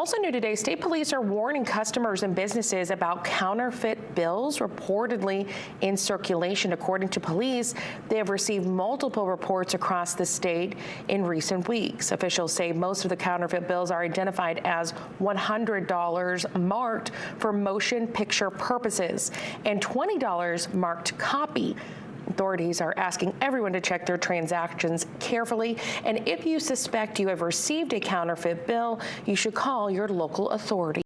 Also new today, state police are warning customers and businesses about counterfeit bills reportedly in circulation. According to police, they have received multiple reports across the state in recent weeks. Officials say most of the counterfeit bills are identified as $100 marked for motion picture purposes and $20 marked copy. Authorities are asking everyone to check their transactions carefully, and if you suspect you have received a counterfeit bill, you should call your local authority.